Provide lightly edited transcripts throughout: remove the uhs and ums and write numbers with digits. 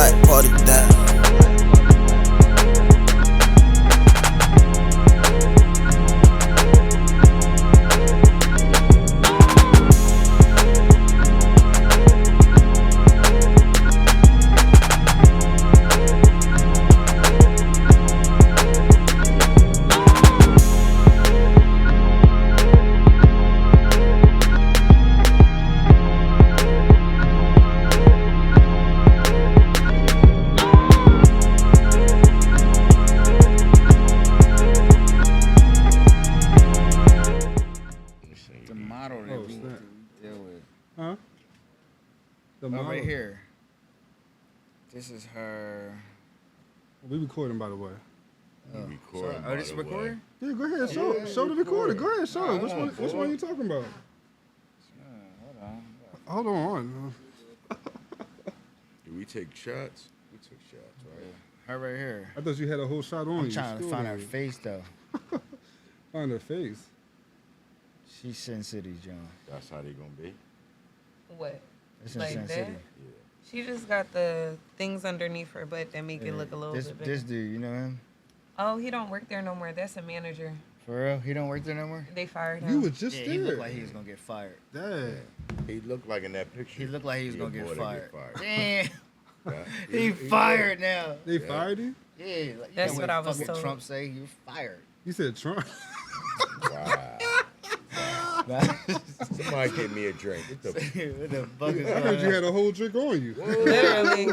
like party that. Right here. This is her. We recording, by the way. Recording. Oh, this is recording? Yeah, go ahead. Show the recording. Go ahead, show it. Which one are you talking about? Hold on. Do we take shots? We took shots, right? Her right here. I thought you had a whole shot on you. I'm trying to find her face, though. Find her face. She's Sincity, John. That's how they gonna be. What? It's Like in that? Sincity. Yeah. She just got the things underneath her butt that make it look a little bit bigger. This dude, you know him? Oh, he don't work there no more. That's a manager. For real? He don't work there no more? They fired him. You was just Yeah, there. he looked like he was gonna get fired. Dang. He looked like in that picture. He looked like he was gonna get more than fired. Yeah. Damn. He fired now. They fired you? Yeah. Like, That's you know what I was fucking told. Trump say? You're fired. You said Trump. Wow. Somebody give me a drink. What the What the fuck is I heard going you on? had a whole drink on you. Literally.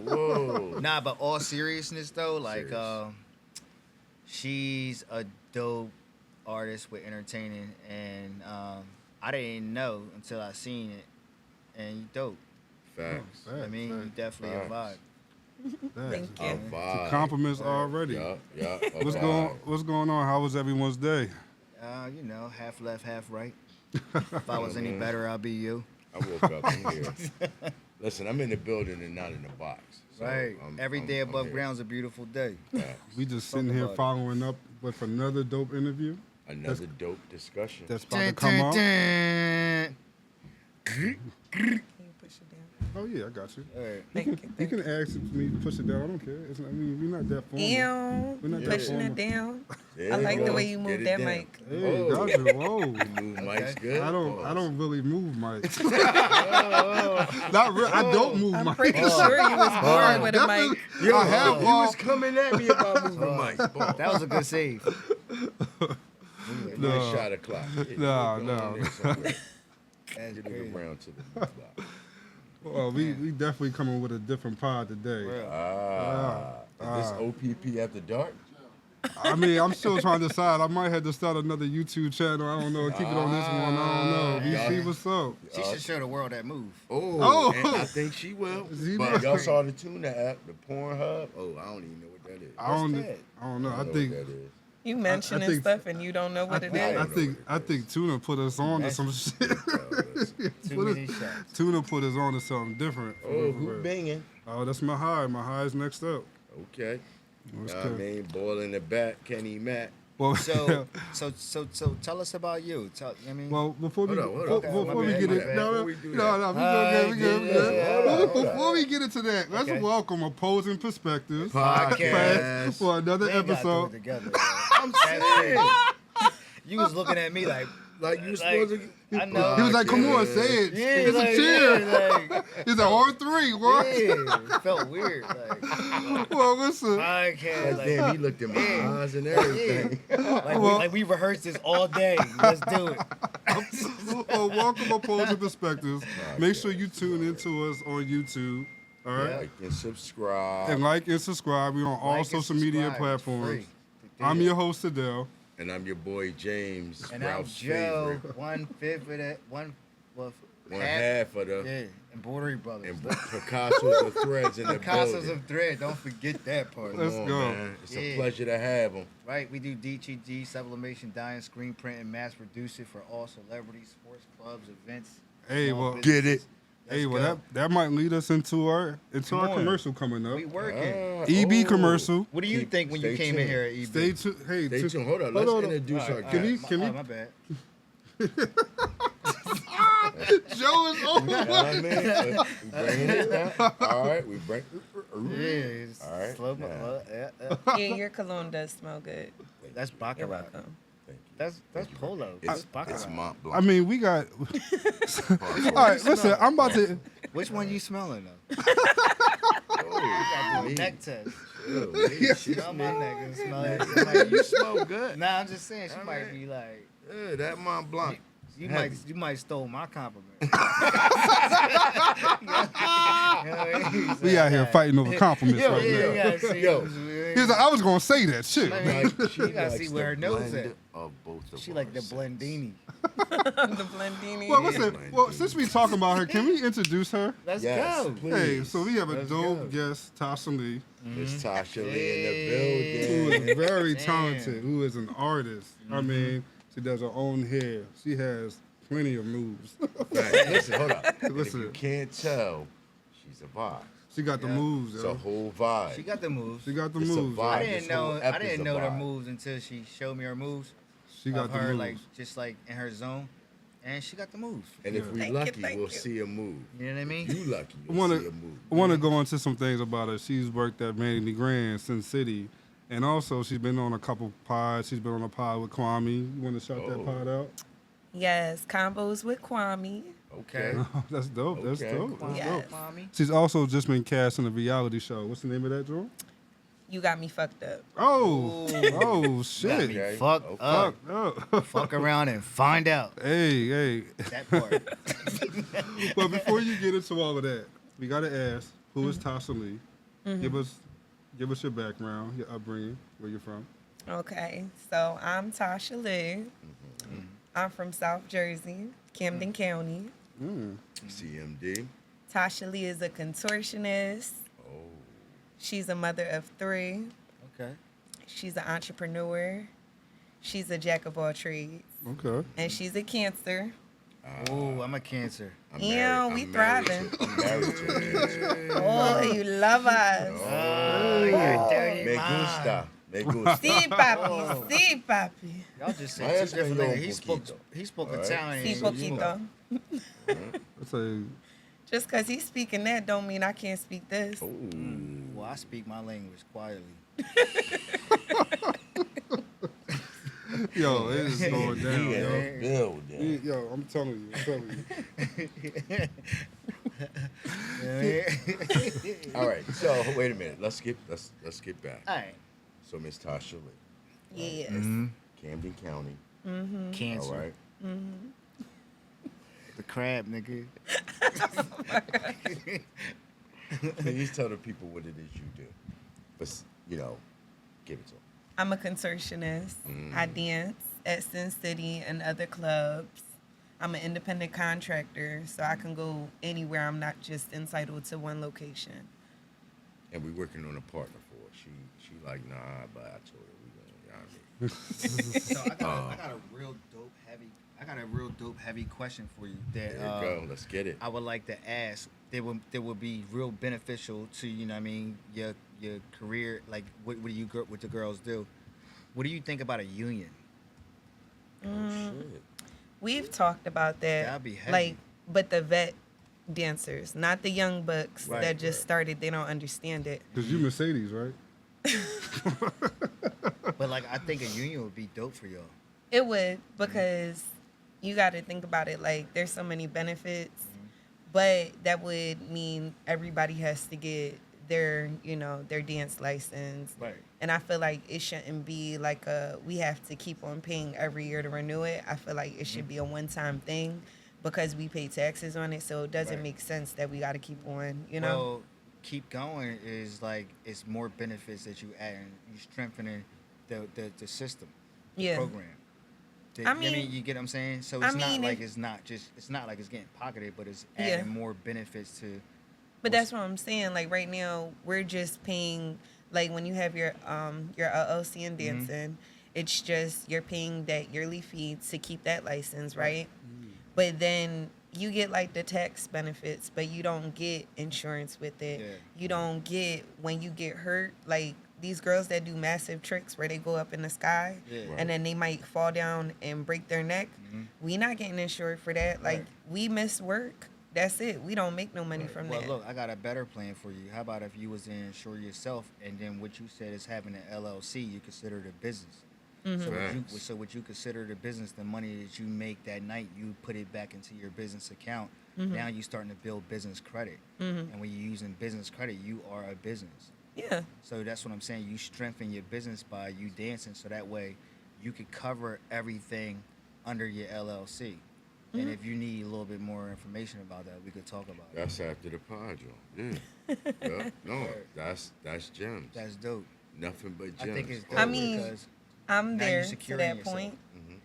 Whoa. Nah, but all seriousness though, like she's a dope artist with entertaining, and I didn't know until I seen it, and you dope. Facts. I mean, you definitely a vibe. Thank A you. vibe. Compliments already. Yeah. What's going on? How was everyone's day? You know, half left, half right. If I was any better, I'll be you. I woke up in here. Listen, I'm in the building and not in the box. So Right. Every day above here. ground's a beautiful day. We just sitting Talk here about it. following up with another dope interview Another dope discussion. that's about to come out. Can you push it down? Oh yeah, I got you. All right. You can ask me to push it down. I don't care. We're not that formal. Ew. We're not that Pushing formal. it down. There I you like go. the way you Get move it that down. mic. Hey, got you. Whoa. You move Mike's good. I Pause. don't really move mics. Not really. I don't move I'm mics. pretty sure you was born with a Definitely. mic. Yo, I have he was coming at me about moving mics. Pause. That was a good save. Nice shot of clock. No. That's Get crazy. it around to the clock. Well, we definitely coming with a different pod today. Real. Is this OPP after dark? I mean, I'm still trying to decide. I might have to start another YouTube channel. I don't know. Keep it on this one. I don't know. We see what's up. She should show the world that move. Oh, and I think she will. She But will. y'all saw the Tuna app, the Pornhub. Oh, I don't even know what that is. I don't know. I I don't think know what that is. You mentioning think- stuff and you don't know what it is. I think Tuna put us on to some shit. Too many shots. Tuna put us on to something different. Oh, who banging? Oh, that's my high. My high is next up. Okay. What's I good? mean, boy in the back, Kenny Matt. Well, So tell us about you. I mean, well, before we Hold on. before My we bad, get my it, bad. no, Before we do no, that. we good. Hold on. Before we get into that, let's Okay. welcome Opposing Perspectives Podcast. for another we ain't gotta do it episode. together. I'm saying. You was looking at me like You supposed to. I know. He was like, "Come on, say it. Yeah, it's like, a cheer." yeah, like, He's like, "R3, what?" yeah, it felt weird. Like, Well, listen. podcast. Like, Damn, he looked at my eyes and everything. like we rehearsed this all day. Let's do it. Well, welcome Opposing Perspectives. Make sure you tune into us on YouTube. All right. Like and subscribe. And like and subscribe. We're on all Like and social media subscribe. It's platforms. free. I'm your host, Sedale. And I'm your boy James. And I'm Ralph's Joe. favorite. 1/5 of that. One Half of the Yeah, Embroidery Brothers. and Picasso's of threads in the Picasso's building. of Thread. Don't forget that part. Let's Come on, go. Man. It's Yeah. a pleasure to have them. Right, we do DTG, sublimation, dyeing, screen print, and mass produce it for all celebrities, sports clubs, events. Hey, small well, businesses. Get it. Hey, well, go. that might lead us into our Come on. commercial coming up. We working. EB commercial. What do you think when you Stay came in tuned. here at EB? Stay tuned. Hey, Stay tuned. Hold on. hold Let's on. introduce our Can we- guest. can we- my bad. Joe is on You know what I mean? We bringing it down. All right, we bring. Yeah, All right. slow Now, Yeah, your cologne does smell good. That's You're baccarat. welcome. thank you. That's Thank you. polo. It's, It's baccarat. it's Mont I Blanc. mean, we got. All right, listen. I'm about to. Which one you smelling though? Oh, Do a me. neck test. Ew, me. She Smell my smell- neck and smell it. Like, you smell good. Nah, I'm just saying she All might right. be like. Yeah, that Mont Blanc. You Heavy. might stole my compliment. We out here fighting over compliments Yo, right Yeah, now. you gotta see. Yo. He was like, I was gonna say that shit. Like, She you gotta likes see where her the nose blend at. Of both of She like the our scents. blendini. The blendini. Well, listen. Well, since we talking about her, can we introduce her? Let's Yes, go. please. Hey, so we have a Let's dope go. guest, Tasha Lee, Miss Tasha Lee Hey. who in the building. is very Damn. talented, who is an artist. I mean, she does her own hair. She has plenty of moves. Right. Listen, hold up. And if Listen. you can't tell, she's a vibe. She got the Yeah. moves, It's a yo. whole vibe. She got the moves. She got the It's a moves. vibe. I yo. didn't This whole know. ep I is didn't a know the vibe. moves until she showed me her moves. She got Of the her moves. like just like in her zone, and she got the moves. And if we Thank you, lucky, thank we'll you. see a move. You know what I mean? You lucky, I you'll wanna- see a move. I want to go into some things about her. She's worked at Manny Grand, Sincity, and also she's been on a couple pods. She's been on a pod with Kwame. You want to shout Oh. that pod out? Yes, combos with Kwame. Okay. That's dope. That's Okay. dope. That's Yes. dope. Mommy. She's also just been cast in a reality show. What's the name of that, joint? You got me fucked up. Oh, Ooh. oh Got shit. me Okay. fucked Okay. up. Oh. Fuck around and find out Hey. that part. But before you get into all of that, we gotta ask, who is Tasha Lee? Give us your background, your upbringing, where you're from. Okay, so I'm Tasha Lee. I'm from South Jersey, Camden County. CMD. Tasha Lee is a contortionist. Oh. She's a mother of 3. Okay. She's an entrepreneur. She's a jack of all trades. Okay. And she's a Cancer. Ooh, I'm a Cancer. I'm Yeah, married- we I'm married thriving. to- I'm married to a Cancer. Oh, you love us. Oh, you're dirty. Me man. gusta. Me gusta. Si, papi. Si, papi. Y'all just My said two husband different know languages. poquito. He spoke All right. Italian. Si, and you poquito. Let's say, Just because he's speaking that don't mean I can't speak this. Oh. Well, I speak my language quietly. yo, it is going down, He in yo. the building. Yo, I'm telling you. All right. So wait a minute. Let's get back. All right. So Miss Tasha Lee, Yes. Camden County. Cancer. All right. The crab, nigga. Please tell the people what it is you do. But give it to them. I'm a contortionist. I dance at Sincity and other clubs. I'm an independent contractor, so I can go anywhere. I'm not just entitled to one location. And we're working on a partner for her. She like, nah, but I told her we gonna, you know what I mean? So I got a real dope heavy question for you that There you go. Let's get it. I would like to ask. That would be real beneficial to, you know what I mean, your career. Like what the girls do. What do you think about a union? Oh shit. We've talked about that. That'd be heavy. Like, but the vet dancers, not the young bucks Right, that just right. started. They don't understand it. Because you Mercedes, right? But like I think a union would be dope for y'all. It would, because you got to think about it. Like, there's so many benefits, but that would mean everybody has to get their dance license. Right. And I feel like it shouldn't be like we have to keep on paying every year to renew it. I feel like it should be a one-time thing because we pay taxes on it. So it doesn't Right. make sense that we got to keep on, Well, keep going is like it's more benefits that you add. You strengthening the system, Yeah. program. I mean- you get what I'm saying. So I it's not mean, like if- it's not like it's getting pocketed, but it's Yeah. adding more benefits to. But that's what I'm saying. Like right now, we're just paying. Like when you have your LLC and dancing, it's just you're paying that yearly fee to keep that license, right? But then you get like the tax benefits, but you don't get insurance with it. Yeah. You don't get when you get hurt. Like these girls that do massive tricks where they go up in the sky Yeah. Right. and then they might fall down and break their neck. We not getting insured for that. Like Right. we miss work. That's it. We don't make no money from Well, that. look, I got a better plan for you. How about if you was to insure yourself, and then what you said is having an LLC, you consider it a business. Facts. So what you consider the business, the money that you make that night, you put it back into your business account. Now you're starting to build business credit, and when you're using business credit, you are a business. Yeah. So that's what I'm saying. You strengthen your business by you dancing, so that way you could cover everything under your LLC. And if you need a little bit more information about that, we could talk about it. That's after the pod, Joe. Yeah. Yeah. No, that's gems. That's dope. Nothing but I gems. think it's dope I mean, because I'm now there you're to securing that yourself. point, Mhm.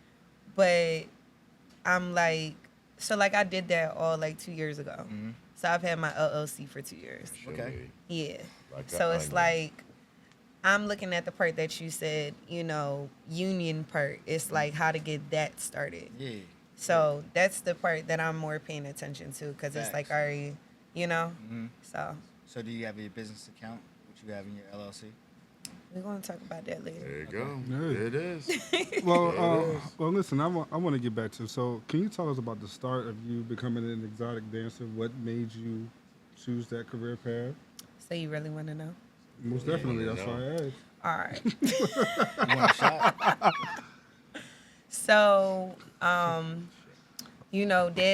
but I'm like, so like I did that all like 2 years ago. Mhm. So I've had my LLC for 2 years. Surely. Okay. Yeah. Like So a it's onion. like I'm looking at the part that you said, union part. It's like how to get that started. Yeah. So that's the part that I'm more paying attention to because it's like Facts. already, Mhm. So So do you have your business account? What you have in your LLC? we're gonna talk about that later. There you go. Yeah. There it is. Well, listen, I want to get back to. So, can you tell us about the start of you becoming an exotic dancer? What made you choose that career path? So you really want to know? Most Yeah, definitely, I that's wanna why I asked. All right. You want a shot? So, Dad,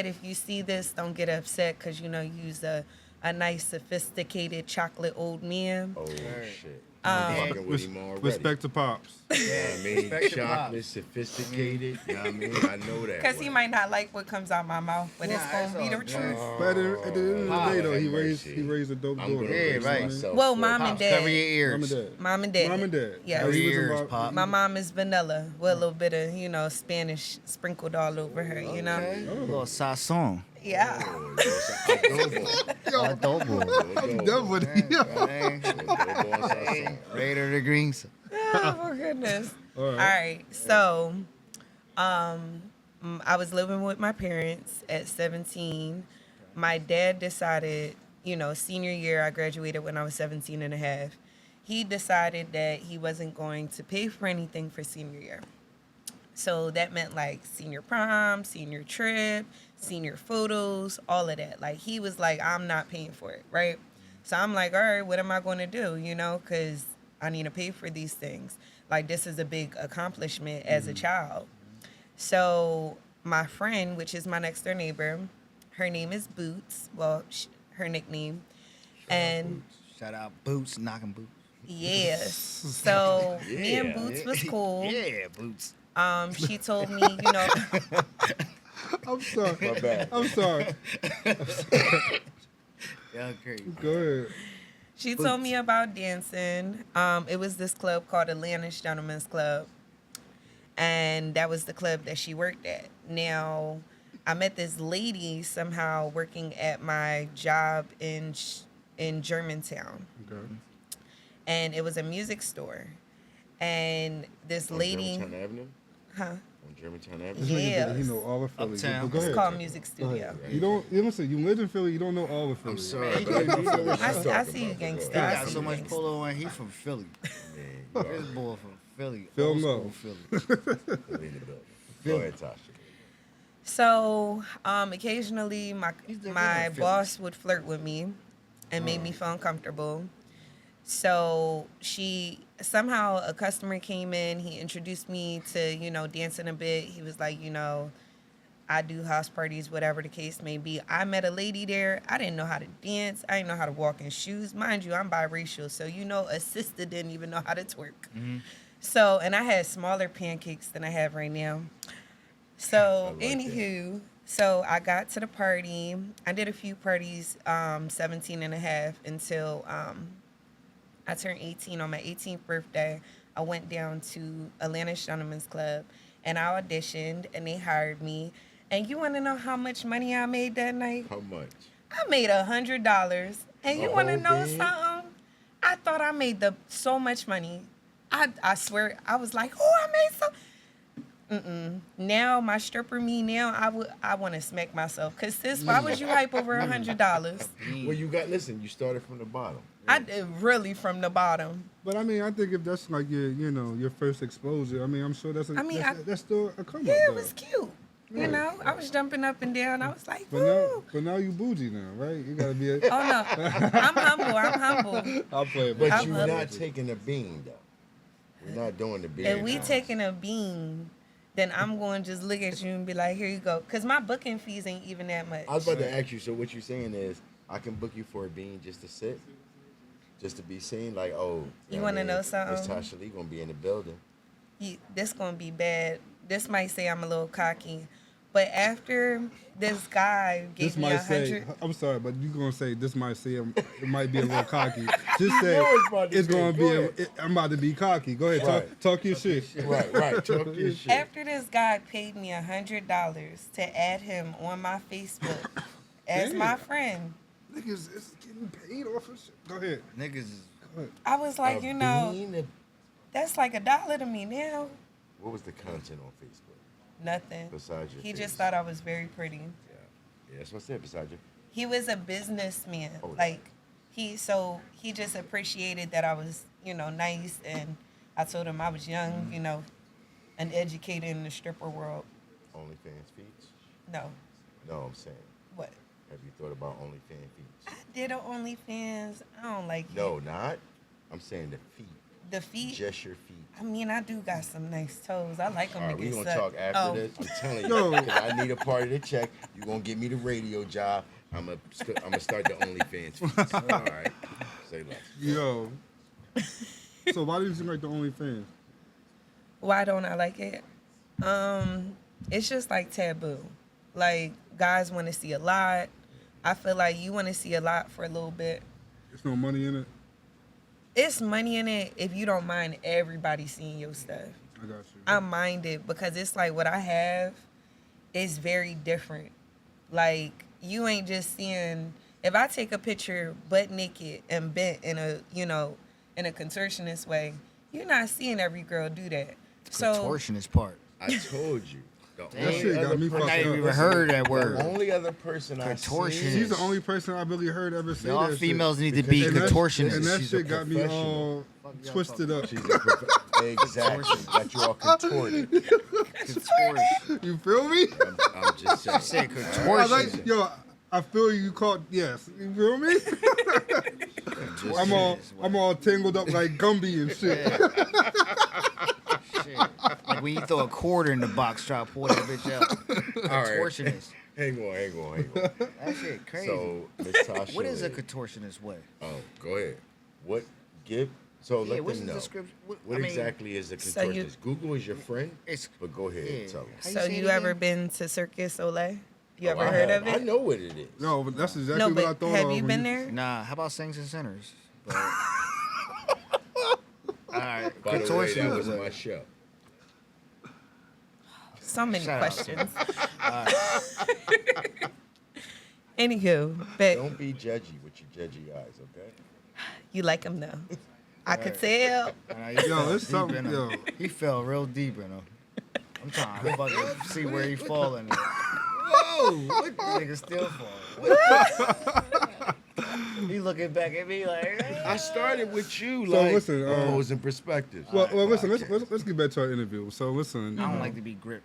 if you see this, don't get upset because, you use a nice, sophisticated chocolate old man. Oh, Right. shit. Um, Fucking with him already. Respect to pops. You know what I mean? Respect your Chocolate, pops. sophisticated. You know what I mean? I know that. Because he one. might not like what comes out my mouth, but it's Nah, going it's to be the all good. truth. But at the end of the day, though, he Have raised mercy. a dope I'm daughter. gonna Yeah, raise right. myself Well, for mom it. and Pops, dad. cover your ears. Mom and dad. Mom and dad. Mom and dad. Yes. Cover He was your ears, involved- Pop. My mom is vanilla with a little bit of, Spanish sprinkled all over her, Okay. Oh. A little sazon. Yeah. Oh, it's adobo. Adobo. I'm done with it. Adobo and salsa. Raider the greens. Oh, my goodness. All All right. right. So, I was living with my parents at 17. My dad decided, senior year, I graduated when I was 17 and a half. He decided that he wasn't going to pay for anything for senior year. So that meant like senior prom, senior trip, senior photos, all of that. Like he was like, I'm not paying for it, right? So I'm like, all right, what am I going to do? Because I need to pay for these things. Like this is a big accomplishment as a child. So my friend, which is my next door neighbor, her name is Boots. Well, her nickname. And Shout out Boots, knocking Boots. yes. So me and Yeah. Boots was cool. Yeah, Boots. She told me, I'm sorry. My bad. I'm sorry. Yeah, great. Go ahead. she told me about dancing. It was this club called Atlantis Gentlemen's Club. And that was the club that she worked at. Now, I met this lady somehow working at my job in Germantown. Okay. And it was a music store. And this On lady, Germantown Avenue? huh? On Germantown This Avenue? nigga Yes. think he know all of Philly. Uptown. But go It's ahead. called Music Go Studio. ahead. You don't say you live in Philly. You don't know all of Philly. I'm sorry, you but I do know what I she's see- I talking see you, about. gangsta. He I got see so much things. polo on. He from Philly. Man, This boy from Philly. Phil Old Mo. school Philly. Philly in the building. Go ahead, Tasha. So, occasionally He's the my original boss would flirt with me and made me feel uncomfortable. So somehow a customer came in, he introduced me to, dancing a bit. He was like, I do house parties, whatever the case may be. I met a lady there. I didn't know how to dance. I didn't know how to walk in shoes. Mind you, I'm biracial. So, a sister didn't even know how to twerk. So, and I had smaller pancakes than I have right now. So, I like anywho, so I got to the party. I did a few parties, 17 and a half until I turned 18. On my 18th birthday, I went down to Atlantis Gentlemen's Club and I auditioned and they hired me. And you want to know how much money I made that night? How much? I made $100. And you Oh, want to know man. something? I thought I made so much money. I swear, I was like, oh, I made so. Now my stripper me now, I want to smack myself. Cause sis, why would you hype over $100? Well, you started from the bottom. I did really from the bottom. But I mean, I think if that's like your first exposure, I mean, I'm sure that's still a come up. Yeah, it was cute. You know, I was jumping up and down. I was like, woo. But now you bougie now, right? You gotta be. Oh no, I'm humble. I'll play it. But you're not taking a bean though. We're not doing the bean. If we taking a bean, then I'm going to just look at you and be like, here you go. Because my booking fees ain't even that much. I was about to ask you, so what you're saying is, I can book you for a bean just to sit? Just to be seen? Like, oh. You want to know something? Miss Tasha Lee going to be in the building. This going to be bad. This might say I'm a little cocky. But after this guy gave me 100. I'm sorry, but you're going to say this might say it might be a little cocky. Just say it's going to be, I'm about to be cocky. Go ahead, Right. talk your shit. Right, talk your shit. After this guy paid me $100 to add him on my Facebook as my friend. Niggas is getting paid off of shit. Go ahead. Niggas is I was like, Bean? that's like $1 to me now. What was the content on Facebook? Nothing. Besides your He face? just thought I was very pretty. Yeah, that's what I said, besides your... He was a businessman. Oh, like he just appreciated that I was, nice, and I told him I was young, and educated in the stripper world. OnlyFans feeds? No. No, I'm saying. What? Have you thought about OnlyFans feeds? I did an OnlyFans. I don't like it. No, not. I'm saying the feet. The feet? Just your feet. I mean, I do got some nice toes. I like them All to right, get we're going sucked. to talk after this. I'm telling you, because I need a part of the check. You're going to give me the radio job. I'm going to start the OnlyFans feeds. All right. Say less. Yo. So why didn't you like the OnlyFans? Why don't I like it? It's just like taboo. Like, guys want to see a lot. I feel like you want to see a lot for a little bit. There's no money in it? It's money in it if you don't mind everybody seeing your stuff. I got you. I mind it because it's like what I have is very different. Like, you ain't just seeing, if I take a picture butt naked and bent in a, in a contortionist way, you're not seeing every girl do that. contortionist part. I told you. That shit got me fucked I ain't up. even heard that word. The only other person I Contortionist. see. She's the only person I really heard ever say Y'all that females shit. need to be And that- contortionists. And that She's shit a got me all twisted up. She's exactly. Got you all contorted. Contortionist. You feel me? I'm just saying. Say I contortionist. like, yo, I feel you caught, yes. You feel me? I'm all tangled up like Gumby and shit. Shit. Like when you throw a quarter in the box, try to pull that bitch out. All right. Contortionist. Hang on. That shit crazy. So, Miss Tasha What is a Lee. contortionist way? Oh, go ahead. So let what's them the know. description? What exactly is a So you- contortionist? Google is your friend, It's but go ahead and tell them. How So say it you ever again? been to Circus Soleil? You Oh, ever I heard have. of it? I know what it is. No, but that's exactly No, what I but thought have of you when been there? Nah, how about Saints and Sinners? But, all right, By the way, that was contortionist my way. show. So many Shout out. questions. Anywho, but Don't be judgy with your judgy eyes, okay? you like him though. I could tell. Yo, it's something, yo. He fell real deep in him. I'm trying to fucking see where he falling. Whoa! What the? Nigga still falling. He looking back at me like. I started with you, So like listen, opposing perspectives. Well, listen, Podcast. let's get back to our interview. So listen. I don't like to be gripped.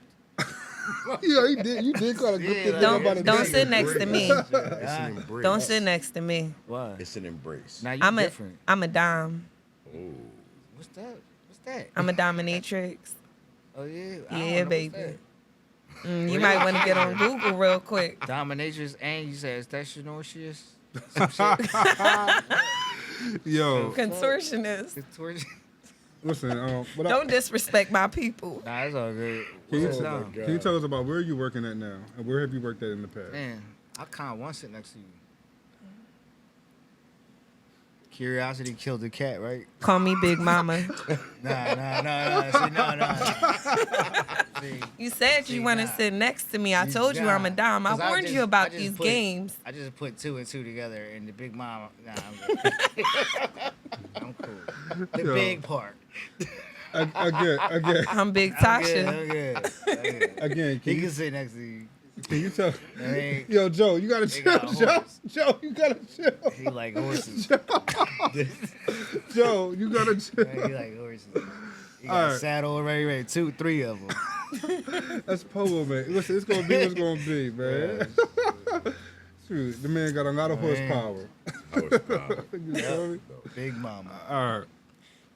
Yeah, you did call a good Yeah, thing like, about it. Don't sit next to me. It's an embrace. Don't sit next to me. Why? It's an embrace. Now you I'm different. a dom. Oh. What's that? What's that? I'm a dominatrix. Oh yeah. Yeah, baby. You might want to get on Google real quick. Dominatrix, and you said extortionist. Yo, Contortionist. listen. But Don't disrespect my people. Nah, it's all good. Can you, What's my up? God. can you tell us about where you working at now, and where have you worked at in the past? Man, I kind of want to sit next to you. Curiosity killed the cat, right? Call me Big Mama. Nah. See, no. See, You said you want to nah. sit next to me. I told you I'm a dom. I 'Cause warned you about these games. I just put 2 and 2 together, and the big mama. Nah, I'm good. I'm cool. The Yo. big part. Again. I'm Big I'm Tasha. good. Again, He can sit next to you. can you tell? Hey, Yo, Joe, you gotta They chill. got a Joe, horse. Joe, you gotta chill. he like horses. Joe, you gotta chill. He like horses. He All got a right. saddle already, 2, 3 of them. That's Polo, man. Listen, it's gonna be what's gonna be, man. Shoot, the man got a lot of horsepower. You feel me? Big mama. All right.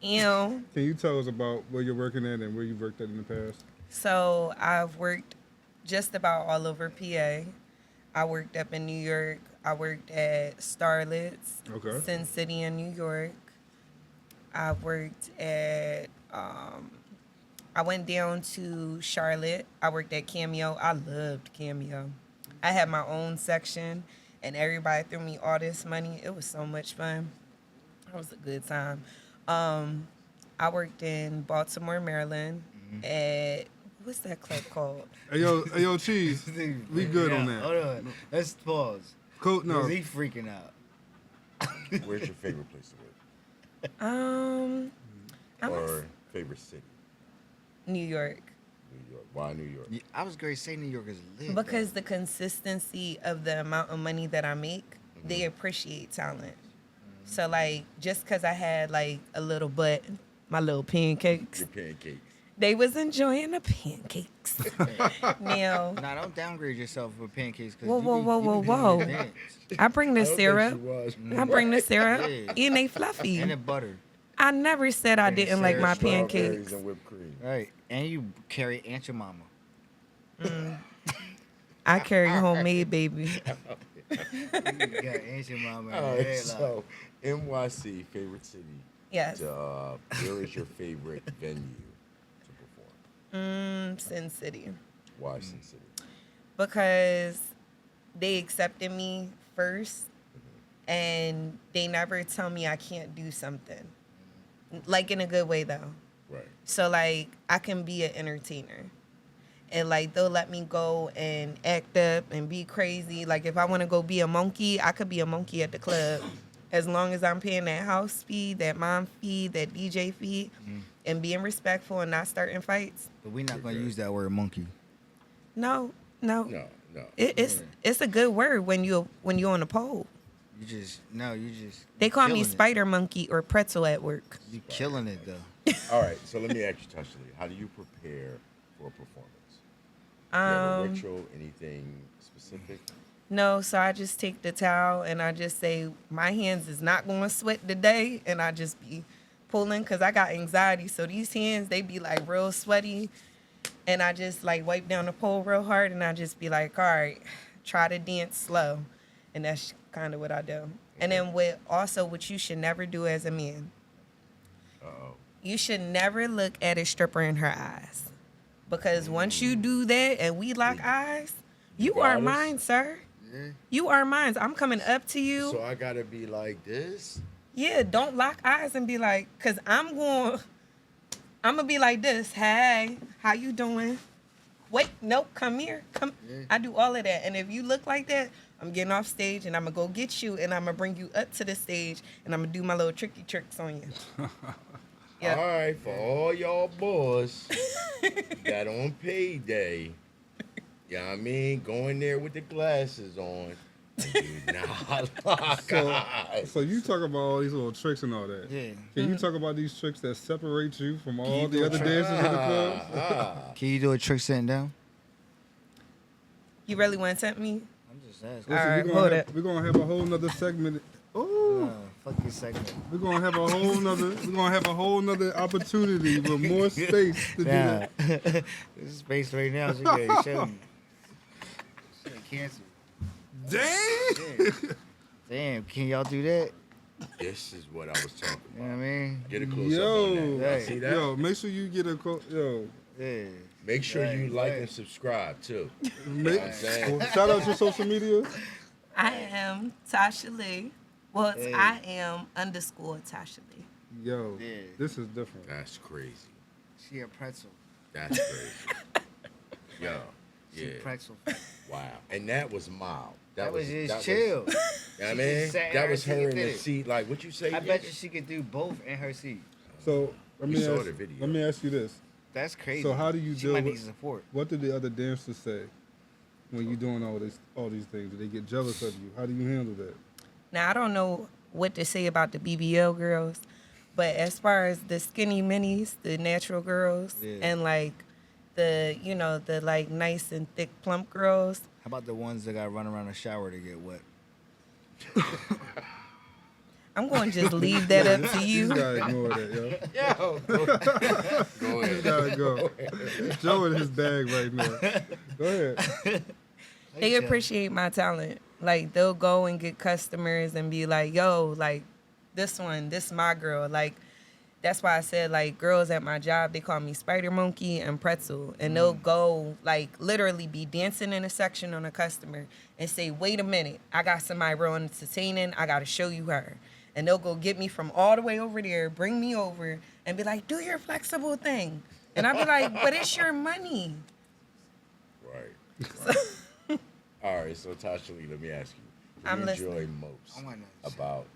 Ew. Can you tell us about where you're working at and where you worked at in the past? So I've worked just about all over PA. I worked up in New York. I worked at Starlet's, Okay. Sincity in New York. I worked at, I went down to Charlotte. I worked at Cameo. I loved Cameo. I had my own section, and everybody threw me all this money. It was so much fun. It was a good time. I worked in Baltimore, Maryland, at, what's that club called? Hey yo, Cheese. We good on that. Hold on. Let's pause. Cool. No. 'Cause he freaking out. Where's your favorite place to work? I was Or favorite city? New York. New York. Why New York? Yeah, I was going to say New York is lit. Because the consistency of the amount of money that I make, they appreciate talent. So, like, just because I had, like, a little butt, my little pancakes, Your pancakes. they was enjoying the pancakes. Now, Nah, don't downgrade yourself with pancakes. Whoa. I bring the syrup. Was. I bring the syrup. Yeah. And they fluffy. And the butter. I never said I didn't like my Strawberries pancakes. and whipped cream. Right. And you carry Aunt your mama. I carry homemade, baby. You got Aunt your mama. All in right, the headlock. so NYC, favorite city. Yes. Where is your favorite venue to perform? Sin City. Why Sin City? Because they accepted me first and they never tell me I can't do something. Like in a good way though. Right. So like I can be an entertainer. And like they'll let me go and act up and be crazy. Like if I want to go be a monkey, I could be a monkey at the club. As long as I'm paying that house fee, that mom fee, that DJ fee, and being respectful and not starting fights. But we're not going to use that word monkey. No. No. It's a good word when you're on the pole. You just They call me killing it. spider monkey or pretzel at work. You killing it though. All right, so let me ask you, Tasha Lee, how do you prepare for a performance? Do you have a ritual, anything specific? No, so I just take the towel and I just say my hands is not going to sweat today, and I just be pulling because I got anxiety. So these hands, they be like real sweaty, and I just like wipe down the pole real hard, and I just be like, all right, try to dance slow, and that's kind of what I do. And then what you should never do as a man. Uh-oh. You should never look at a stripper in her eyes, because once you do that and we lock eyes, you are Goddess. mine, sir. Yeah. You are mine. I'm coming up to you. So I gotta be like this? Yeah, don't lock eyes and be like, cause I'm gonna be like this. Hey, how you doing? Wait, nope, come here. Come. Yeah. I do all of that. And if you look like that, I'm getting off stage and I'm gonna go get you and I'm gonna bring you up to the stage and I'm gonna do my little tricky tricks on you. Yeah. All right, for all y'all boys that on payday, you know what I mean, going there with the glasses on, and do not lock eyes. So you talk about all these little tricks and all that. Yeah. Can you talk about these tricks that separate you from all you the do a other trick? dancers in the club? Can you do a trick sitting down? You really want to tempt me? I'm just asking. All right, Listen, hold it. we're gonna have a whole nother segment. Oh, Fuck your segment. we're gonna have a whole nother opportunity with more space to do Nah. that. This is space right now. So you gotta show me. Shit, cancel. Dang! Damn, can y'all do that? This is what I was talking You know about. what I mean? Get a close up on that. Hey. See that? Yo, make sure you get a Yeah. Make sure you Right, like right. and subscribe too. Make, I'm saying? shout out your social media. I am Tasha Lee. Well, it's Hey. I am _ Tasha Lee. Yo, Yeah. this is different. That's crazy. She a pretzel. That's crazy. Yo, She yeah. pretzel. Wow. And that was mild. That was just that chill. You know what I She mean? just sat in That her was seat her and in did the it. seat. Like, what you say? I bet you she could do both in her seat. So let We me saw ask, the video. let me ask you this. That's crazy. So how do you She deal might with need support. what do the other dancers say when you're doing all these things? Do they get jealous of you? How do you handle that? Now I don't know what to say about the BBL girls, but as far as the skinny minis, the natural girls, Yeah. and like the the like nice and thick plump girls, How about the ones that got run around the shower to get wet? I'm going to just leave that up to You you. gotta ignore that, yo. Yo, go You ahead. gotta go. Joe in his bag right now. Go ahead. They appreciate my talent. Like they'll go and get customers and be like, "Yo, like this my girl." Like that's why I said like girls at my job they call me Spider Monkey and Pretzel, and they'll go like literally be dancing in a section on a customer and say, "Wait a minute, I got somebody real entertaining. I got to show you her." And they'll go get me from all the way over there, bring me over, and be like, "Do your flexible thing," and I'll be like, "But it's your money." Right. All right, so Tasha Lee, let me ask you. What I'm do you enjoy listening. most Oh my gosh. about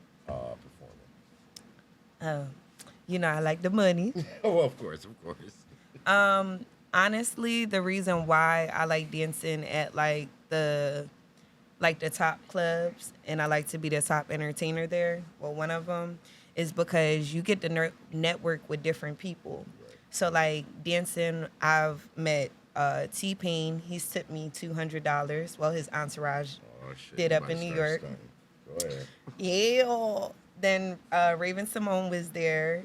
performing? I like the money. Oh, of course. Honestly, the reason why I like dancing at like the top clubs and I like to be the top entertainer there, well, one of them is because you get to network with different people. Right. So like dancing, I've met T-Pain. He's tipped me $200. Well, his entourage Oh, shit. did you up might in New start York. stunning. Go ahead. Yeah. Then Raven Symone was there.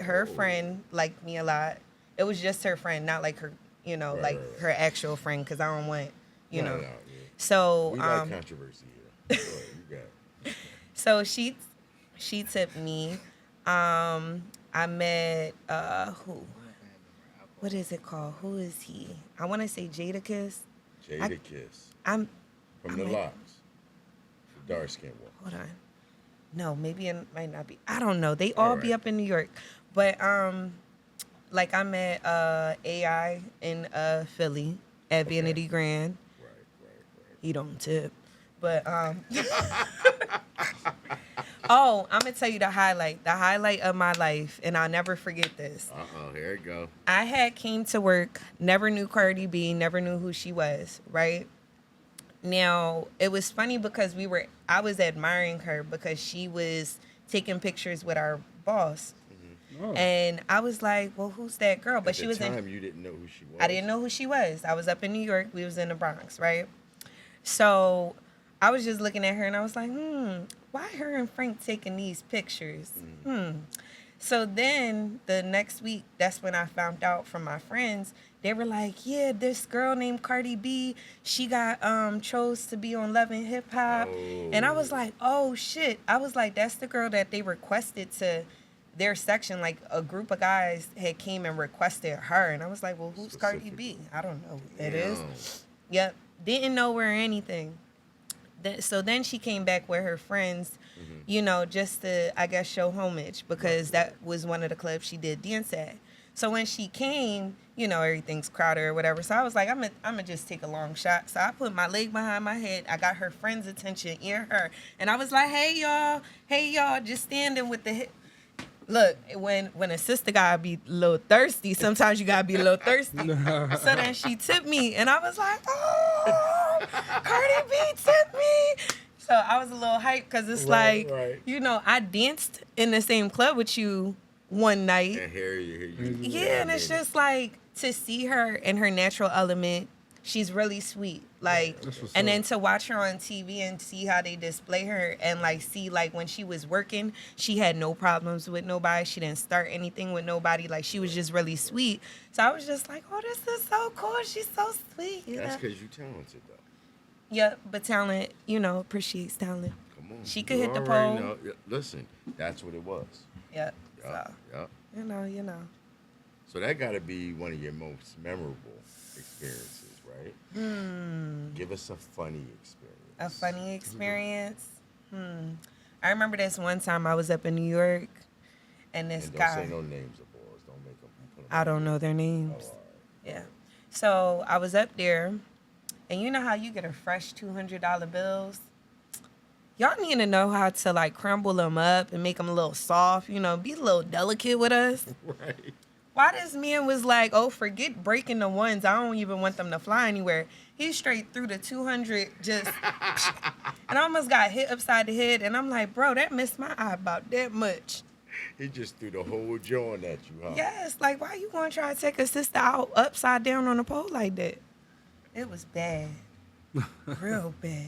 Her friend liked me a lot. It was just her friend, not like her, Right. her actual friend, because I don't want, No, yeah. So We like controversy here. Go ahead, you got it. so she tipped me. I met who? What is it called? Who is he? I want to say Jadakiss. Jadakiss. I'm From I the might- locks. The dark skin one. Hold on. No, maybe it might not be. I don't know. They all be right. up in New York. But like I met AI in Philly at Okay. Vanity Grand. Right. He don't tip. But oh, I'm gonna tell you the highlight of my life, and I'll never forget this. Here it go. I had came to work, never knew Cardi B, never knew who she was, right? Now, it was funny because I was admiring her because she was taking pictures with our boss. Oh. And I was like, well, who's that girl? But At she the was time, you didn't know who she was. I didn't know who she was. I was up in New York. We was in the Bronx, right? So I was just looking at her and I was like, why her and Frank taking these pictures? So then the next week, that's when I found out from my friends. They were like, yeah, this girl named Cardi B, she got chose to be on Love and Hip Hop. And I was like, oh shit. I was like, that's the girl that they requested to their section. Like a group of guys had came and requested her. And I was like, well, who's Cardi B? I don't know who that is. Yep. Didn't know her or anything. So then she came back with her friends, just to, I guess, show homage because that was one of the clubs she did dance at. So when she came, everything's crowded or whatever. So I was like, I'm gonna just take a long shot. So I put my leg behind my head. I got her friend's attention, her. And I was like, hey, y'all, just standing with the hip. Look, when a sister gotta be a little thirsty, sometimes you gotta be a little thirsty. So then she tipped me, and I was like, oh, Cardi B tipped me. So I was a little hyped because it's Right. I danced in the same club with you one night. And here you. Yeah, and it's just like to see her in her natural element. She's really sweet. Like, That's what's and up. then to watch her on TV and see how they display her and like see like when she was working, she had no problems with nobody. She didn't start anything with nobody. Like she was just really sweet. So I was just like, oh, this is so cool. She's so sweet. That's because you're talented, though. Yeah, but talent, appreciates talent. Come on. She could You hit the already pole. know. Yeah, listen, that's what it was. Yep. Yup, So, yup. you know. So that got to be one of your most memorable experiences, right? Give us a funny experience. A funny experience. I remember this one time I was up in New York, and this And don't guy. say no names of boys. Don't make them. Put 'em I don't on. know their Oh, names. all right. Yeah. So I was up there, and you know how you get a fresh $200 bills? y'all need to know how to like crumble them up and make them a little soft, you know, be a little delicate with us. Right. Why this man was like, oh, forget breaking the ones. I don't even want them to fly anywhere. He straight through the 200 just, and I almost got hit upside the head. And I'm like, bro, that missed my eye about that much. He just threw the whole joint at you, huh? Yes, like why you gonna try to take a sister out upside down on a pole like that? It was bad, real bad.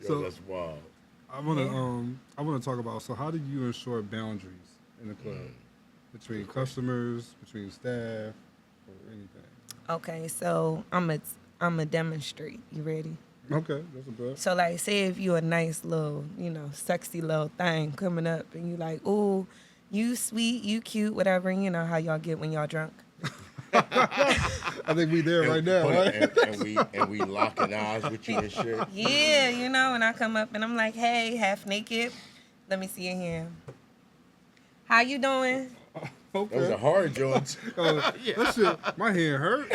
Yo, So- that's wild. I wanna talk about. So how do you ensure boundaries in the club between customers, between staff, or anything? Okay, so I'm a demonstrate. You ready? Okay, that's a bet. So like, say if you a nice little, you know, sexy little thing coming up, and you like, ooh, you sweet, you cute, whatever. And you know how y'all get when y'all drunk. I think we there right now, right? And we locking eyes with you and shit. Yeah, you know, and I come up and I'm like, hey, half naked. Let me see your hand. How you doing? Okay. That was a hard joint. That shit, my hand hurt.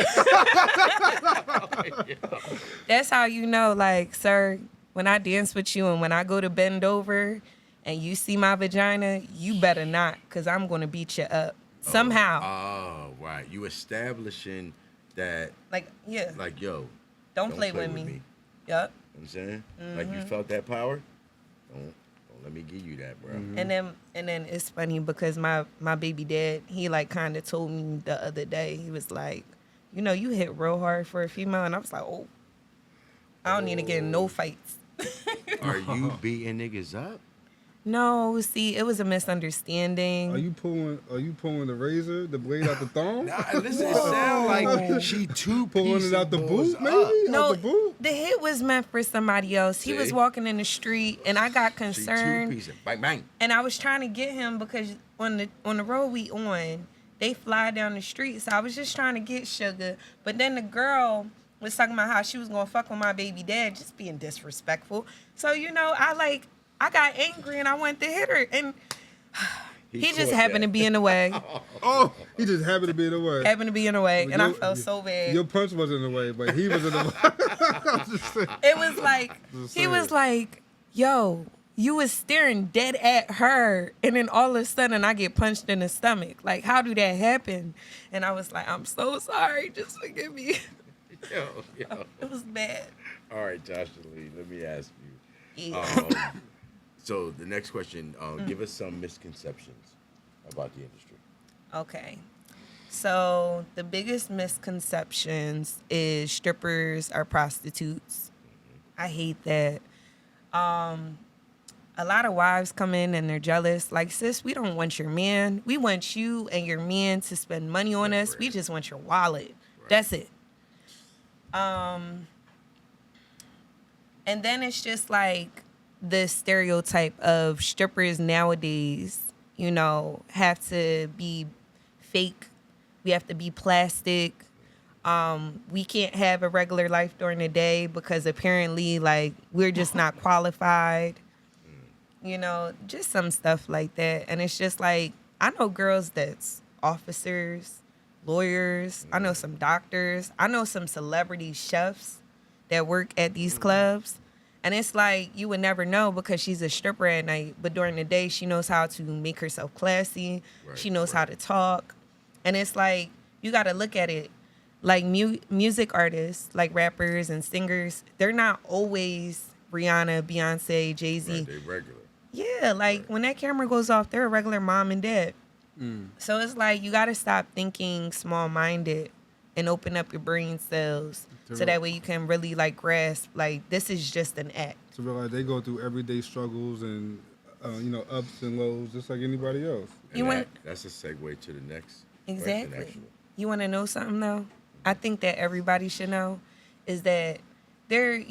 That's how you know, like, sir, when I dance with you and when I go to bend over and you see my vagina, you better not, because I'm going to beat you up. Somehow. Oh, right. You establishing that, Like, yeah. like, yo, Don't play with me. Yup. Yep. You know what I'm saying? Like, you felt that power? Don't let me give you that, bro. And then it's funny because my baby dad, he like kind of told me the other day, he was like, you know, you hit real hard for a female. And I was like, oh, I don't need to get in no fights. Are you beating niggas up? No, see, it was a misunderstanding. Are you pulling the razor, the blade out the thong? Nah, listen, it sound like she Pulling it out the boot, maybe? No, Out the boot? the hit was meant for somebody else. He was See? walking in the street, and I got She concerned. two-piecing. Bang, bang. And I was trying to get him because on the road we on, they fly down the street. So I was just trying to get Sugar. But then the girl was talking about how she was gonna fuck with my baby dad, just being disrespectful. So you know, I got angry and I went to hit her, and he just caught happened that. to be in the way. Oh, he just happened to be in the way. Happened to be in the way, and I Your- felt so bad. Your punch was in the way, but he was in the way. I'm just saying. It was like Just he was saying. like, "Yo, you was staring dead at her, and then all of a sudden I get punched in the stomach. Like, how do that happen?" And I was like, "I'm so sorry. Just forgive me." Yo. It was bad. All right, Tasha Lee, let me ask you. Yeah. So the next question, give us some misconceptions about the industry. Okay. So the biggest misconceptions is strippers are prostitutes. I hate that. A lot of wives come in and they're jealous. Like, sis, we don't want your man. We want you and your man to spend money on us. We just want your wallet. That's it. And then it's just like the stereotype of strippers nowadays, you know, have to be fake. We have to be plastic. We can't have a regular life during the day because apparently, like, we're just not qualified. You know, just some stuff like that. And it's just like, I know girls that's officers, lawyers. I know some doctors. I know some celebrity chefs that work at these clubs. And it's like, you would never know because she's a stripper at night. But during the day, she knows how to make herself classy. Right, She knows how to talk. And it's like, you got to look at it. Like music artists, like rappers and singers, they're not always Rihanna, Beyonce, Jay-Z. Right, they regular. Yeah, like when that camera goes off, they're a regular mom and dad. So it's like you got to stop thinking small-minded and open up your brain cells so that way you can really like grasp like this is just an act. To realize they go through everyday struggles and ups and lows just like anybody else. You That's a segue to the next Exactly. question, actually. You want to know something though? I think that everybody should know is that there's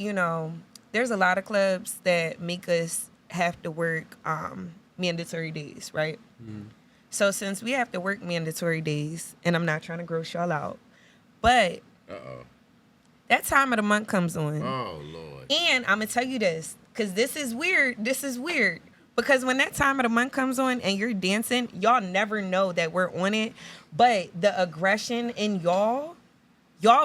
a lot of clubs that make us have to work mandatory days, right? So since we have to work mandatory days, and I'm not trying to gross y'all out, but that time of the month comes on. Oh, Lord. And I'm going to tell you this, because this is weird. Because when that time of the month comes on and you're dancing, y'all never know that we're on it. But the aggression in y'all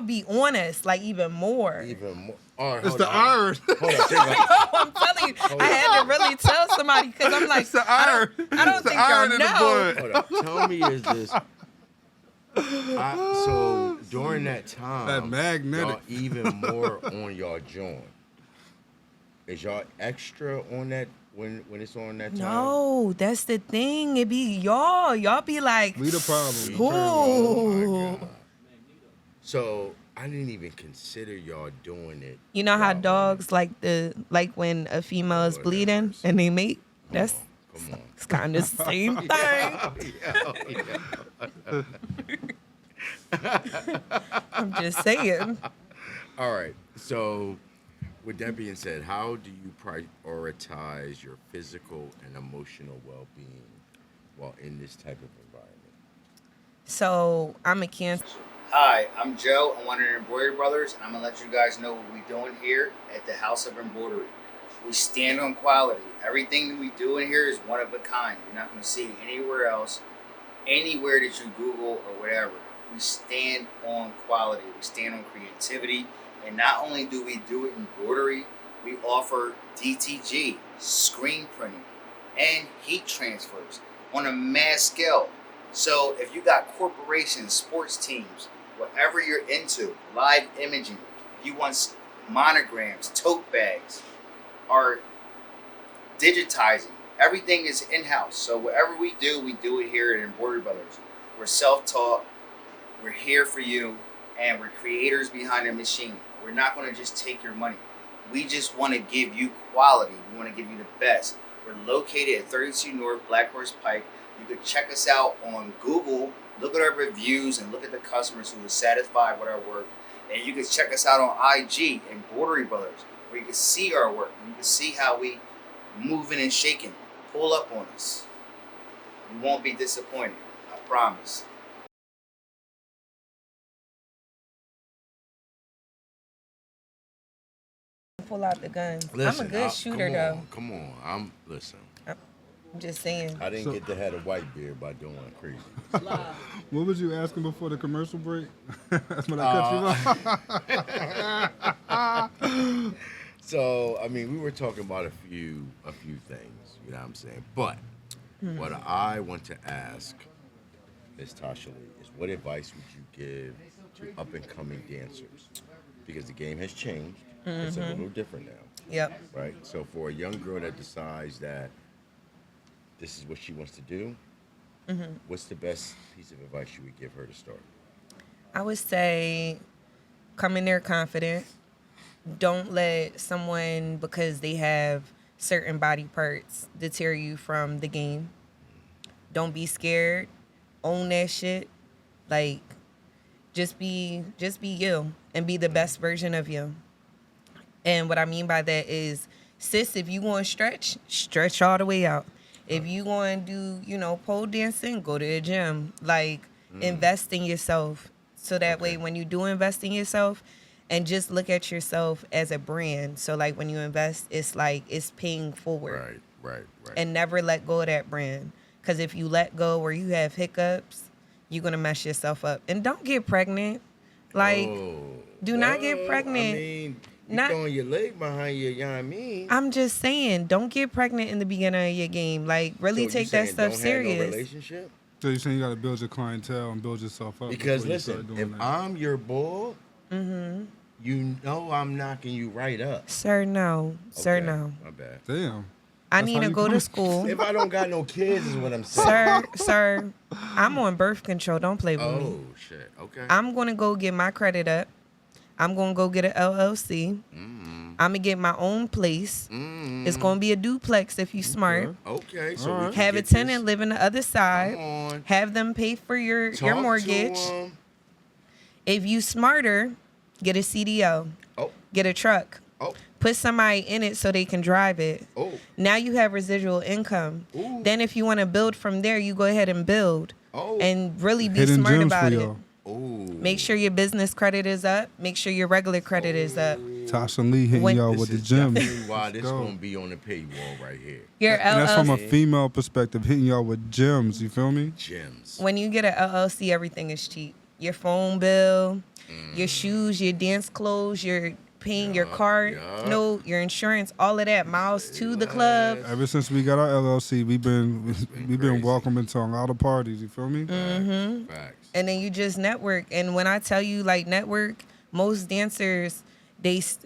be on us like even more. Even more. All right, It's hold the on. iron. Hold on, take off. I'm telling you, I had to really tell somebody because I'm like, It's the iron. I don't It's the think iron y'all in the know. blood. Hold on. Tell me, is this? So during that time, That magnetic. y'all even more on y'all joint. Is y'all extra on that when it's on that time? No, that's the thing. It be y'all. Y'all be like, We the problem. Oh my ooh. God. So I didn't even consider y'all doing it. You know how Y'all dogs like when a female is Lord have bleeding mercy. and they mate? That's Come on. it's kind of the same thing. I'm just saying. All right. So, with that being said, how do you prioritize your physical and emotional well-being while in this type of environment? So I'm a Cancer. Hi, I'm Joe. I'm one of the Embroidery Brothers, and I'm going to let you guys know what we're doing here at the House of Embroidery. We stand on quality. Everything that we do in here is one of a kind. You're not going to see it anywhere else, anywhere that you Google or whatever. We stand on quality. We stand on creativity. And not only do we do it in embroidery, we offer DTG, screen printing, and heat transfers on a mass scale. So if you got corporations, sports teams, whatever you're into, live imaging, if you want monograms, tote bags, or digitizing, everything is in-house. So whatever we do it here at Embroidery Brothers. We're self-taught, we're here for you, and we're creators behind the machine. We're not going to just take your money. We just want to give you quality. We want to give you the best. We're located at 32 North Black Horse Pike. You can check us out on Google, look at our reviews, and look at the customers who are satisfied with our work. And you can check us out on IG, Embroidery Brothers, where you can see our work. You can see how we moving and shaking. Pull up on us. You won't be disappointed. I promise. Pull out the guns. Listen, I'm a good shooter though. Come on. Listen. I'm just saying. I didn't get to have a white beard by doing crazy. What was you asking before the commercial break? That's when I cut you off. So, I mean, we were talking about a few things, you know what I'm saying? But what I want to ask Ms. Tasha Lee is, what advice would you give to up-and-coming dancers? Because the game has changed. It's a little different now. Yep. Right? So for a young girl that decides that this is what she wants to do, what's the best piece of advice you would give her to start? I would say come in there confident. Don't let someone, because they have certain body parts, deter you from the game. Don't be scared. Own that shit. Like, just be you and be the best version of you. And what I mean by that is, sis, if you want to stretch all the way out. If you want to do, pole dancing, go to the gym. Like, invest in yourself. So that way, when you do invest in yourself, and just look at yourself as a brand. So, like, when you invest, it's like it's paying forward. Right. And never let go of that brand. Because if you let go or you have hiccups, you're going to mess yourself up. And don't get pregnant. Like, do not get pregnant. I mean, you're throwing your leg behind you, you know what I mean? I'm just saying, don't get pregnant in the beginning of your game. Like, really So take that stuff don't serious. Have no relationship? So you're saying you got to build your clientele and build yourself up. Because before you start listen, doing if that. I'm your boy, you know I'm knocking you right up. Sir, no. Sir, Okay, no. My bad. Damn. I That's need how to you go to come. school. If I don't got no kids, is what I'm saying. Sir, I'm on birth control. Don't play with me. Oh shit. Okay. I'm going to go get my credit up. I'm going to go get an LLC. I'm going to get my own place. It's going to be a duplex if you smart. Okay. So All we right. can Have a get tenant this. live in the other side. Come on. Have them pay for your Talk mortgage. To 'em. If you smarter, get a CDO. Oh. Get a truck. Oh. Put somebody in it so they can drive it. Oh. Now you have residual income. Ooh. Then if you want to build from there, you go ahead and build. Oh. And really be Hidden smart gems about for it. y'all. Oh. Make sure your business credit is up. Make sure your regular credit is up. Tasha Lee hitting When- y'all This with the is gems. definitely why this Go. gonna be on the paywall right here. Your And that's from a LLC. female perspective, hitting y'all with gems. You feel me? Gems. When you get an LLC, everything is cheap. Your phone bill, your shoes, your dance clothes, your paying your car note, your insurance, all of that, miles to the club. Ever since we got our LLC, we've been welcome into a lot of parties. You feel me? Mm-hmm. Facts. And then you just network. And when I tell you like network, most dancers, if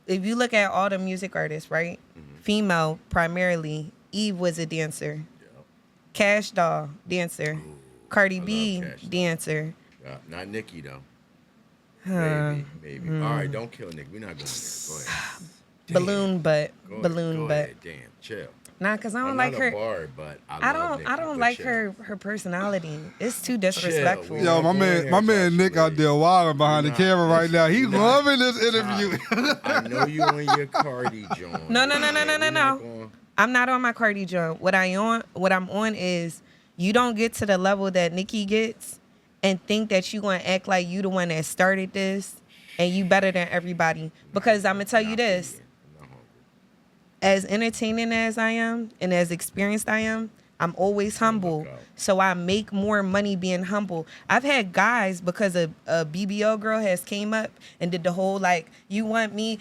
you look at all the music artists, right? Mm-hmm. Female primarily. Eve was a dancer. Yep. Cash Doll, dancer. Ooh, Cardi B, dancer. Not Nicki though. Maybe. Mm. All right, don't kill Nick. We're not going there. Go ahead. Balloon butt. Go ahead. Damn, chill. Nah, cause I don't like her. But I don't like her personality. It's too disrespectful. Yo, my man Nick out there wilding behind the camera right now. He's loving this interview. I know you on your Cardi joint. No. I'm not on my Cardi joint. What I'm on is you don't get to the level that Nicki gets and think that you gonna act like you the one that started this and you better than everybody. Because I'm gonna tell you this. As entertaining as I am and as experienced I am, I'm always humble. So I make more money being humble. I've had guys, because a BBO girl has came up and did the whole like, you want me,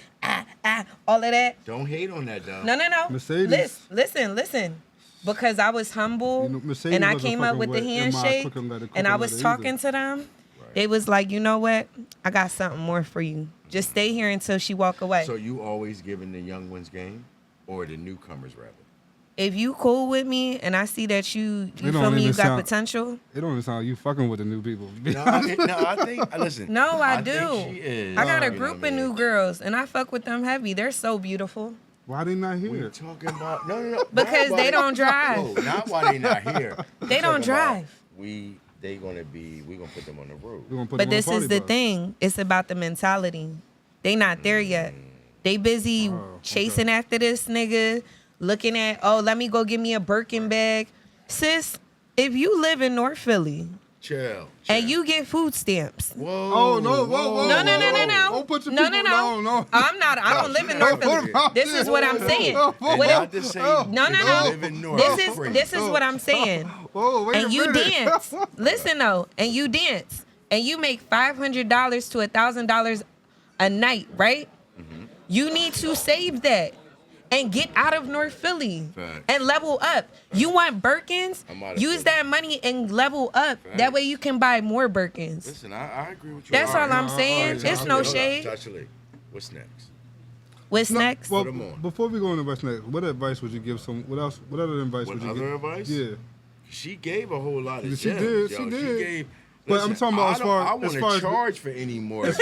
all of that. Don't hate on that though. No. Mercedes. Listen. Because I was humble and I came up with the handshake and I was talking to them. Right. They was like, you know what? I got something more for you. Just stay here until she walk away. So you always giving the young ones game? Or the newcomers, rather. If you cool with me and I see that you feel me, you got potential. It don't even sound like you fucking with the new people. I think, listen. No, I do. Think she is. I got a group of new girls and I fuck with them heavy. They're so beautiful. Why they not here? We're talking about, no. Because they don't drive. No, not why they not here. They don't drive. We gonna put them on the road. But this is the thing. It's about the mentality. They not there yet. They busy chasing after this nigga, looking at, let me go get me a Birkin bag. Sis, if you live in North Philly, chill. And you get food stamps. Whoa. Oh, no, whoa. No. Don't put your people, no. I don't live in North Philly. This is what I'm saying. This is what I'm saying. Whoa, and you dance. Listen, though. And you dance. And you make $500 to $1,000 a night, right? You need to save that and get out of North Philly and level up. You want Birkins? Use that money and level up. That way you can buy more Birkins. Listen, I agree with you. That's all I'm saying. It's no shade. Tasha Lee, what's next? What's next? Well, before we go into what's next, what advice would you give what other advice would you give? Other advice? Yeah. She gave a whole lot of gems. She did. She gave. But listen, I'm talking about I want to charge for any more. As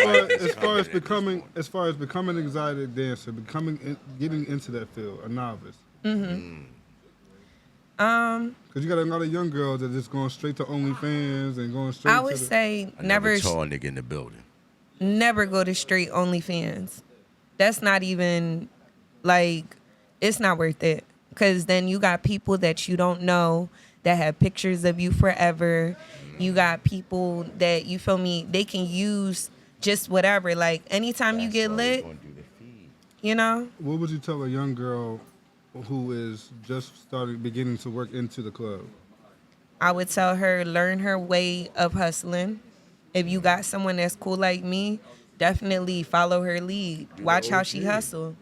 far as becoming an exotic dancer, getting into that field, a novice. Mm-hmm. Because you got a lot of young girls that just going straight to OnlyFans and going straight. I would say never. Tall nigga in the building. Never go to straight OnlyFans. That's not even like, it's not worth it. Because then you got people that you don't know that have pictures of you forever. You got people that, you feel me, they can use just whatever. Like, anytime you get lit, you know? What would you tell a young girl who is just beginning to work into the club? I would tell her, learn her way of hustling. If you got someone that's cool like me, definitely follow her lead. Watch how she hustle.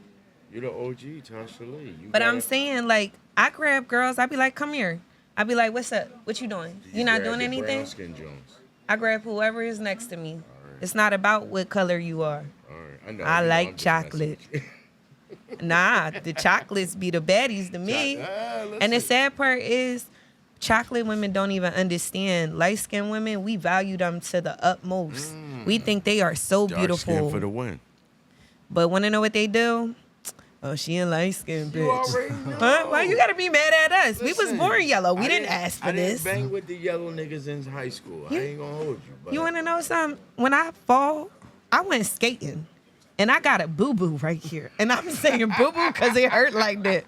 You're the OG, Tasha Lee. But I'm saying, like, I grab girls, I be like, come here. I be like, what's up? What you doing? You not doing anything? I grab whoever is next to me. Right. It's not about what color you are. All right. I like chocolate. Nah, the chocolates be the baddies to me. And the sad part is, chocolate women don't even understand. Light-skinned women, we value them to the utmost. We think they are so beautiful. Dark skin for the win. But want to know what they do? Oh, she a light-skinned bitch. Huh? Why you gotta be mad at us? Listen, we was born yellow. We didn't ask for this. I didn't bang with the yellow niggas in high school. I ain't gonna hold you. But. You wanna know something? When I fall, I went skating. And I got a boo-boo right here. And I'm saying boo-boo because it hurt like that.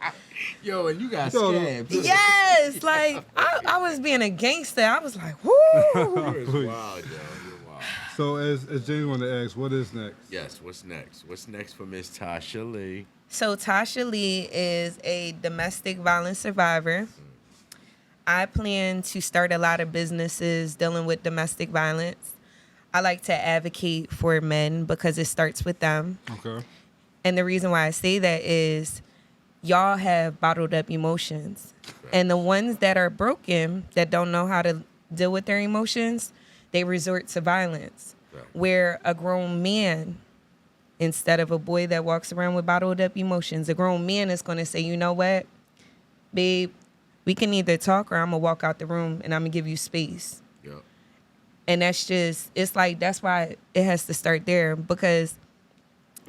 Yo, and you got scammed. Yes, like, I was being a gangster. I was like, whoo. You're wild, yo. You're wild. So, as James wanted to ask, what is next? Yes, what's next? What's next for Miss Tasha Lee? So Tasha Lee is a domestic violence survivor. I plan to start a lot of businesses dealing with domestic violence. I like to advocate for men because it starts with them. Okay. And the reason why I say that is y'all have bottled up emotions. And the ones that are broken, that don't know how to deal with their emotions, they resort to violence. Where a grown man, instead of a boy that walks around with bottled up emotions, a grown man is going to say, you know what, babe, we can either talk or I'm going to walk out the room and I'm going to give you space. Yeah. And that's just, it's like, that's why it has to start there, because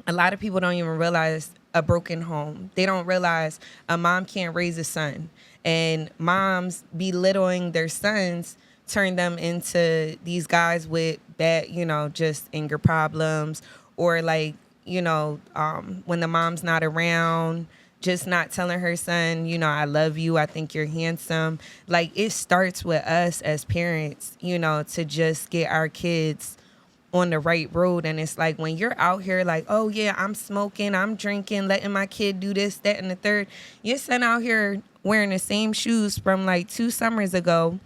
a lot of people don't even realize a broken home. They don't realize a mom can't raise a son. And moms belittling their sons turn them into these guys with bad, just anger problems, or like, when the mom's not around, just not telling her son, I love you, I think you're handsome. Like, it starts with us as parents, to just get our kids on the right road. And it's like, when you're out here like, oh yeah, I'm smoking, I'm drinking, letting my kid do this, that, and the third, your son out here wearing the same shoes from like 2 summers ago,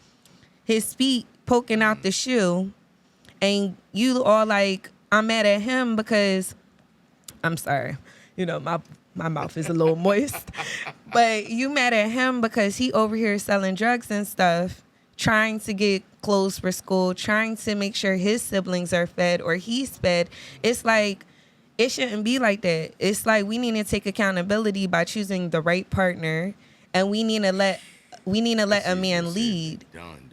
his feet poking out the shoe, and you all like, I'm mad at him because, I'm sorry, my mouth is a little moist, but you mad at him because he over here selling drugs and stuff, trying to get clothes for school, trying to make sure his siblings are fed or he's fed. It's like, it shouldn't be like that. It's like, we need to take accountability by choosing the right partner, and we need to let a man lead. Done.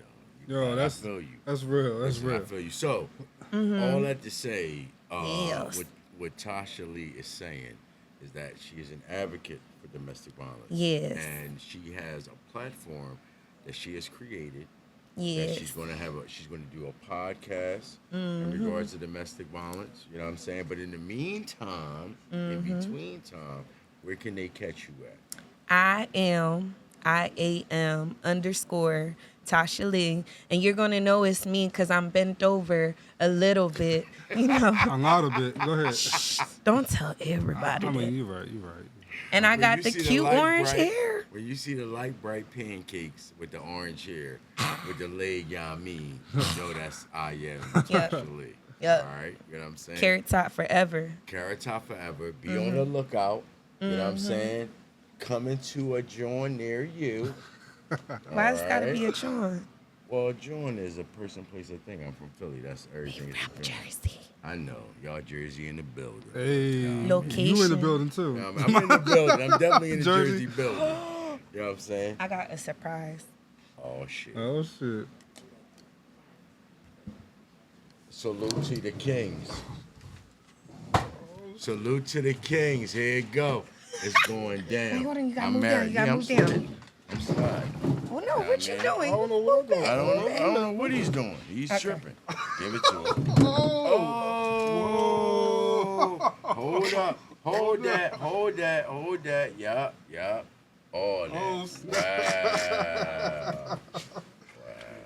Yo, I feel you. That's real. That's real. I feel you. So, all that to say, what Tasha Lee is saying is that she is an advocate for domestic violence. Yes. And she has a platform that she has created. Yes. That she's going to do a podcast in regards to domestic violence. You know what I'm saying? But in the meantime, in between time, where can they catch you at? I am _ Tasha Lee, and you're gonna know it's me because I'm bent over a little bit, I'm out a bit. Go ahead. Shh, don't tell everybody. I mean, that. you're right. And I When got you the see cute light orange bright- hair. When you see the light bright pancakes with the orange hair, with the leg, I mean, that's I am Yep. Tasha Lee. Yep. All right, you know what I'm saying? Carrot top forever. Carrot Top forever. Be on the lookout. You know what I'm saying? Coming to a joint near you. Why it's gotta Alright. be a John? Well, joint is a person, place, or thing. I'm from Philly. That's everything. From is Jersey. I know. Y'all Jersey in the building. Hey, Location. you in the building too. I'm in the building. I'm definitely in the Jersey. Jersey building. You know what I'm saying? I got a surprise. Oh, shit. Oh shit. Salute to the kings. Salute to the kings. Here it go. It's going down. Wait, hold on, you gotta I'm move down, married. you gotta Yeah, move I'm down. sliding. I'm sliding. Oh no, what you man. doing? I don't know what I'm doing. I don't know what he's doing. He's Okay. tripping. Give it to him. Oh. Hold up. Hold that. Yup. All that. Wow.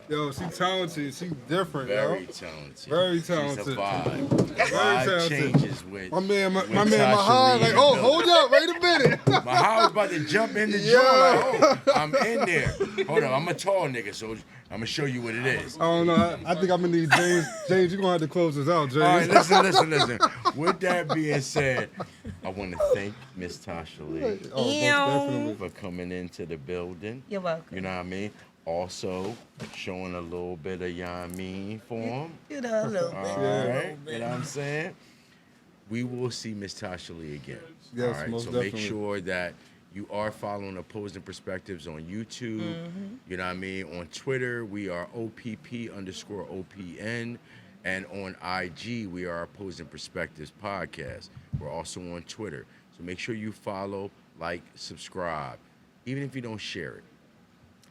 Yo, she talented. She different, Very yo. talented. Very She's talented. a vibe. The Very vibe talented. changes with My man, with my Tasha high, Lee like, in the oh, building. hold up, wait a minute. My high was about to jump in the Yeah. joint. Like, oh, I'm in there. Hold on, I'm a tall nigga, so I'm gonna show you what it is. I don't know. I think I'm gonna need James. James, you're gonna have to close this out, James. All right, listen. With that being said, I want to thank Miss Tasha Lee Oh, most definitely. for coming into the building. You're welcome. You know what I mean? Also, showing a little bit of Yamin for him. You know, a little All bit. right, you know what I'm saying? We will see Miss Tasha Lee again. Yes, all right, most so definitely. make sure that you are following Opposing Perspectives on YouTube. You know what I mean? On Twitter, we are OPP_OPN. And on IG, we are Opposing Perspectives Podcast. We're also on Twitter. So make sure you follow, like, subscribe, even if you don't share it.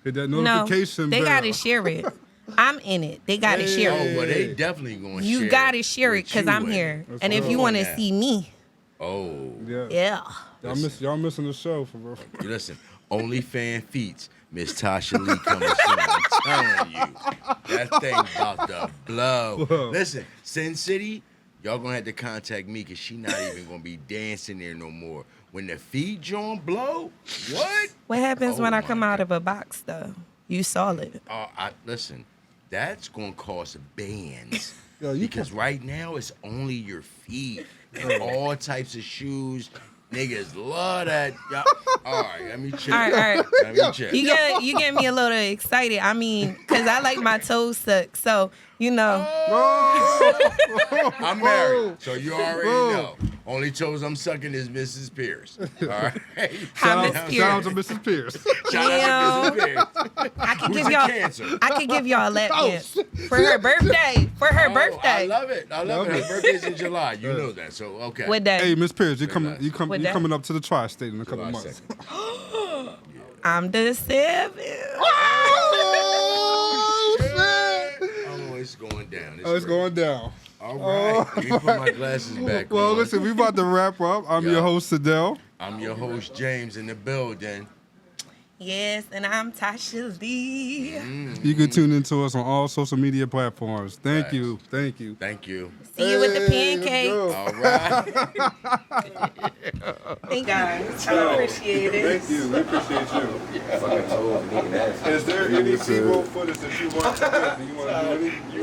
Hit that No, notification they bell. gotta share it. I'm in it. They gotta share Oh, it. well, they definitely going to share You gotta share it with because you I'm in here. it. And if you real. want to Yeah. see me, Oh. yeah. Y'all missing the show for real. You listen, OnlyFans feats, Miss Tasha Lee coming soon. I'm telling you. That thing about to blow. Whoa. Listen, Sin City, y'all gonna have to contact me because she not even gonna be dancing there no more. When the feet joint blow, what? What happens Oh when I my come out God. of a box though? You saw it. Listen, that's gonna cost bands. Yo, because right now it's only your feet. All types of shoes. Niggas love that. All right, let me check. All right. Let me check. You get me a little excited. I mean, because I like my toes sucked. So, you know. I'm married, so you already know. Only toes I'm sucking is Mrs. Pierce. All right. Shout out to Mrs. Pierce. Shout out to Mrs. Pierce. I could Who's give a y'all. Cancer? I could give y'all a lap dance for her birthday. I love it. I love it. Her birthday's in July. You know that. So okay. What day? Hey, Miss Pierce, you What day? coming up to the tri-state in a couple July months. 2nd. I'm the 7th. Oh, shit. Oh, it's going down. It's going down. All right. Let me put my glasses back Well, on. listen, we about to wrap up. I'm your host, Sedale. I'm your host, James, in the building. Yes, and I'm Tasha Lee. You can tune into us on all social media platforms. Thank you. Thank you. See you with the Hey, pancakes. let's go. All right. Thank you. I appreciate it. Thank you. We appreciate you. Is there any B-roll footage that you want to do? You want to do any?